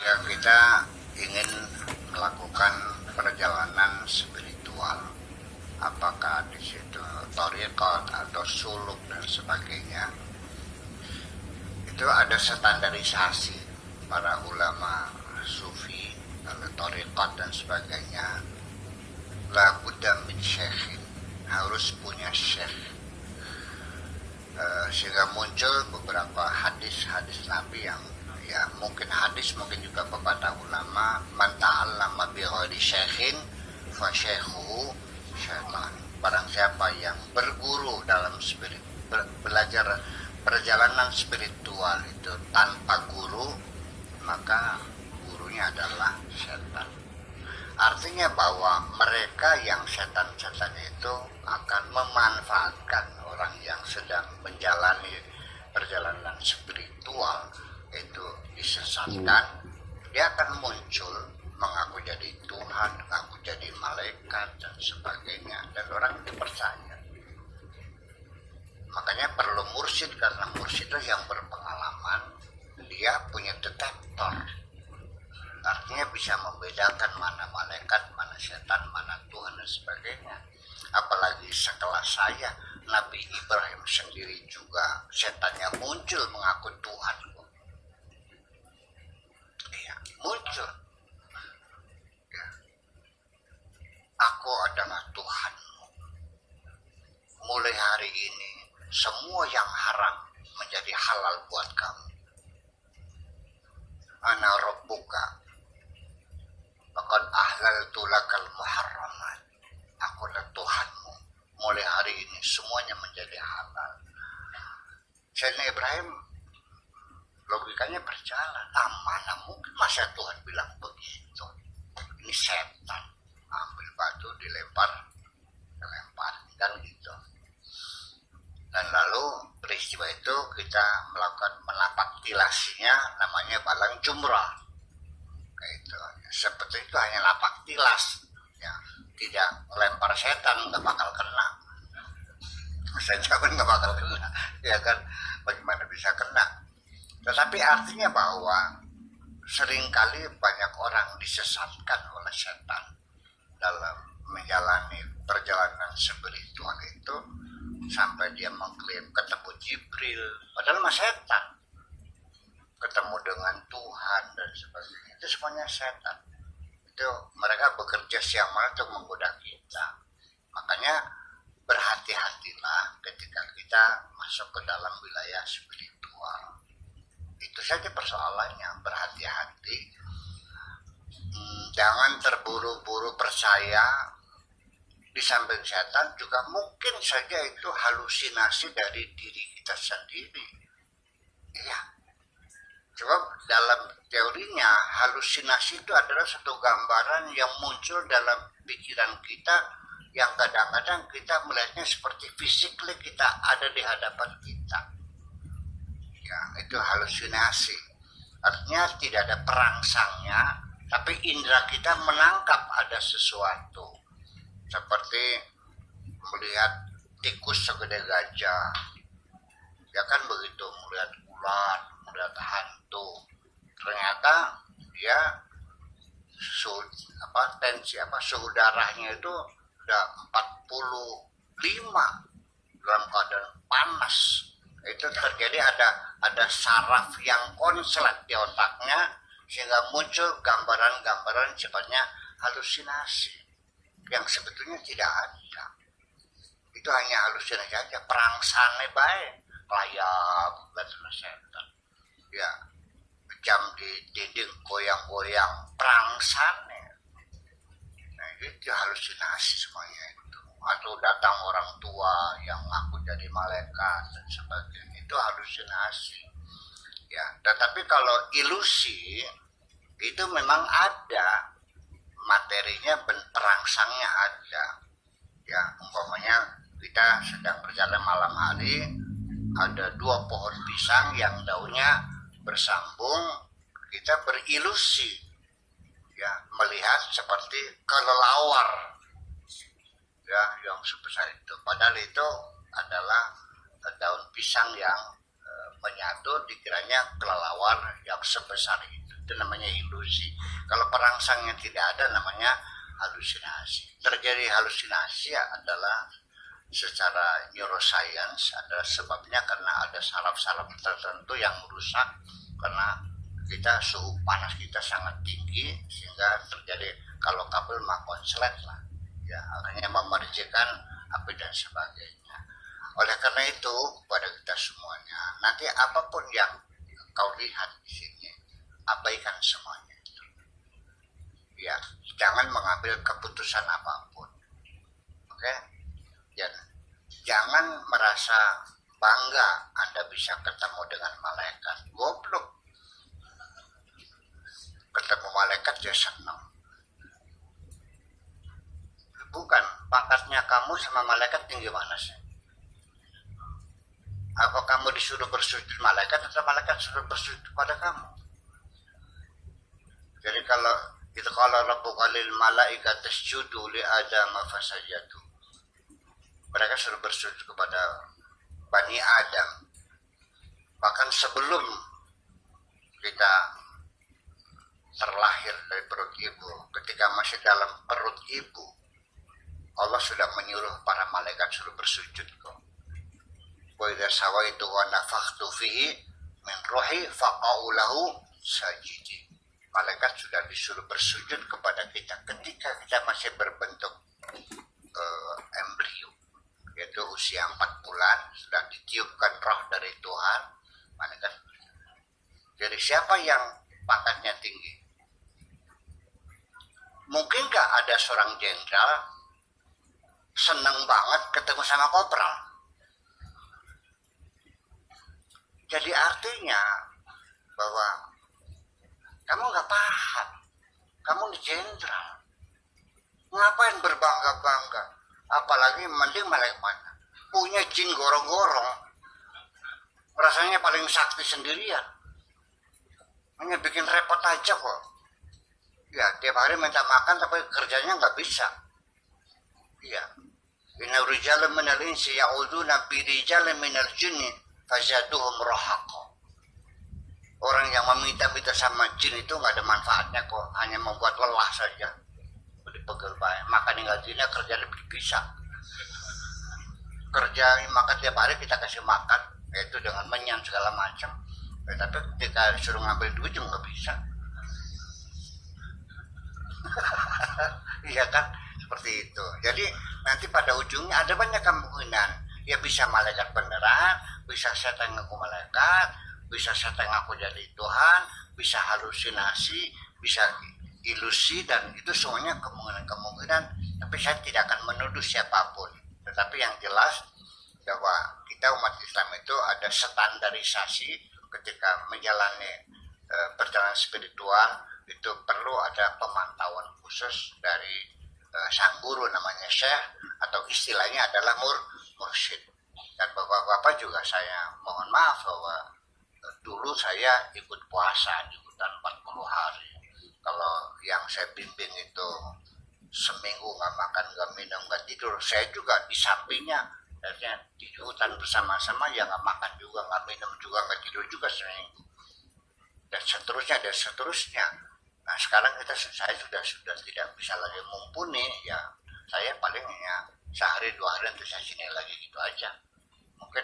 Ya, kita ingin melakukan perjalanan spiritual, apakah di situ thariqat atau suluk dan sebagainya. Itu ada standarisasi para ulama sufi, kalau thariqat dan sebagainya. La budda min syekhin, harus punya syekh. Sehingga muncul beberapa hadis-hadis Nabi yang ya mungkin hadis, mungkin juga pepatah ulama, man ta'allama bi ghairi syekhin fa syaikhuhu syaitan. Barang siapa yang berguru dalam belajar perjalanan spiritual itu tanpa guru, maka gurunya adalah setan. Artinya bahwa mereka yang setan-setan itu akan memanfaatkan orang yang sedang menjalani perjalanan spiritual itu disesatkan. Dia akan muncul mengaku jadi Tuhan, mengaku jadi malaikat dan sebagainya, dan orang itu percaya. Makanya perlu mursyid, karena mursyid itu yang berpengalaman, dia punya detektor. Artinya bisa membedakan mana malaikat, mana setan, mana Tuhan dan sebagainya. Apalagi sekelas saya, Nabi Ibrahim sendiri juga setannya muncul mengaku Tuhan. Iya, muncul. Ya. Aku adalah Tuhanmu. Mulai hari ini, semua yang haram menjadi halal buat kamu. Ana rabbuka. Faqad ahlaltu lakal muharramat. Aku adalah Tuhanmu. Mulai hari ini semuanya menjadi halal. Sayyidina Ibrahim logikanya berjalan. Mana mungkin masa Tuhan bilang begitu? Ini setan. Ambil batu dilempar kan gitu. Dan lalu peristiwa itu kita melakukan menapaktilasinya, namanya balang jumrah. Kayak itu. Seperti itu, hanya lapak tilas, ya, tidak melempar setan, nggak bakal kena. Setan nggak bakal kena, ya kan? Bagaimana bisa kena? Tetapi artinya bahwa seringkali banyak orang disesatkan oleh setan dalam menjalani perjalanan spiritual itu, sampai dia mengklaim ketemu Jibril, padahal mah setan. Ketemu dengan Tuhan dan sebagainya, itu semuanya setan. Itu mereka bekerja siang malam untuk menggoda kita. Makanya berhati-hatilah ketika kita masuk ke dalam wilayah spiritual. Itu saja persoalannya, berhati-hati. Jangan terburu-buru percaya. Di samping setan juga mungkin saja itu halusinasi dari diri kita sendiri. Iya. Sebab dalam teorinya halusinasi itu adalah satu gambaran yang muncul dalam pikiran kita, yang kadang-kadang kita melihatnya seperti physically kita ada di hadapan kita. Ya, itu halusinasi. Artinya tidak ada perangsangnya, tapi indera kita menangkap ada sesuatu. Seperti melihat tikus segede gajah. Ya kan begitu, melihat ular, melihat hantu. Ternyata dia suhu darahnya itu udah 45 dalam keadaan panas. Itu terjadi ada saraf yang konslet di otaknya, sehingga muncul gambaran-gambaran sifatnya halusinasi yang sebetulnya tidak ada. Itu hanya halusinasi saja, perangsane baik, layap dan setan. Ya, jam di dinding goyang-goyang, perangsane. Nah, itu halusinasi semuanya itu. Atau datang orang tua yang ngaku jadi malaikat dan sebagainya, itu halusinasi. Ya, tetapi kalau ilusi itu memang ada materinya, perangsangnya ada. Ya, umpamanya kita sedang berjalan malam hari, ada 2 pohon pisang yang daunnya bersambung, kita berilusi, ya, melihat seperti kelelawar, ya, yang sebesar itu. Padahal itu adalah daun pisang yang menyatu, dikiranya kelelawar yang sebesar itu. itu namanya ilusi. Kalau perangsangnya tidak ada namanya halusinasi. Terjadi halusinasi adalah secara neuroscience adalah sebabnya karena ada saraf-saraf tertentu yang rusak karena kita suhu panas kita sangat tinggi sehingga terjadi kalau kabel mah konslet lah ya, akhirnya memercikan api dan sebagainya. Oleh karena itu kepada kita semuanya, nanti apapun yang kau lihat di sini abaikan semuanya itu ya, jangan mengambil keputusan apapun, oke? Dan jangan merasa bangga Anda bisa ketemu dengan malaikat. Goblok, ketemu malaikat ya senang. Bukan, pangkatnya kamu sama malaikat tinggi mana sih? Apa kamu disuruh bersujud malaikat atau malaikat suruh bersujud pada kamu? Jadi kalau rabbuka lil malaikat tasjudu li Adam fasajadu. Mereka suruh bersujud kepada Bani Adam. Bahkan sebelum kita terlahir dari perut ibu, ketika masih dalam perut ibu, Allah sudah menyuruh para malaikat suruh bersujud kok. Wa idza sawaitu wa nafakhtu fihi min ruhi faqa'u lahu sajidin. Malaikat sudah disuruh bersujud kepada kita ketika kita masih berbentuk embrio, yaitu usia 4 bulan sudah ditiupkan roh dari Tuhan. Malaikat. Jadi siapa yang pangkatnya tinggi? Mungkinkah ada seorang jenderal seneng banget ketemu sama kopral? Jadi artinya bahwa kamu nggak paham, kamu di jenderal, ngapain berbangga-bangga? Apalagi mending malaikat punya jin gorong-gorong, rasanya paling sakti sendirian, hanya bikin repot aja kok. Ya tiap hari minta makan tapi kerjanya nggak bisa. Iya, inna rijalan minal insi ya'uduna bi rijalin minal jinni fazaduhum rahaqa. Orang yang meminta-minta sama jin itu nggak ada manfaatnya kok, hanya membuat lelah saja. Dipegel baik, maka tinggal jinnya kerja lebih bisa. Kerja makan tiap hari kita kasih makan, yaitu dengan menyan segala macam. Ya, tapi ketika suruh ngambil duit juga nggak bisa. Iya kan, seperti itu. Jadi nanti pada ujungnya ada banyak kemungkinan. Ya bisa malaikat beneran, bisa setan ngaku malaikat, bisa setan ngaku jadi Tuhan, bisa halusinasi, bisa ilusi, dan itu semuanya kemungkinan. Tapi saya tidak akan menuduh siapapun. Tetapi yang jelas bahwa kita umat Islam itu ada standarisasi ketika menjalani perjalanan spiritual, itu perlu ada pemantauan khusus dari sang guru namanya syekh, atau istilahnya adalah mursyid. Dan bapak-bapak juga saya mohon maaf bahwa dulu saya ikut puasa ikutan 40 hari. Kalau yang saya bimbing itu seminggu nggak makan, nggak minum, nggak tidur, saya juga di sampingnya akhirnya di hutan bersama-sama, ya nggak makan juga, nggak minum juga, nggak tidur juga seminggu, dan seterusnya. Nah sekarang saya sudah tidak bisa lagi mumpuni, ya saya paling ya sehari 2 hari nanti saya sini lagi gitu aja.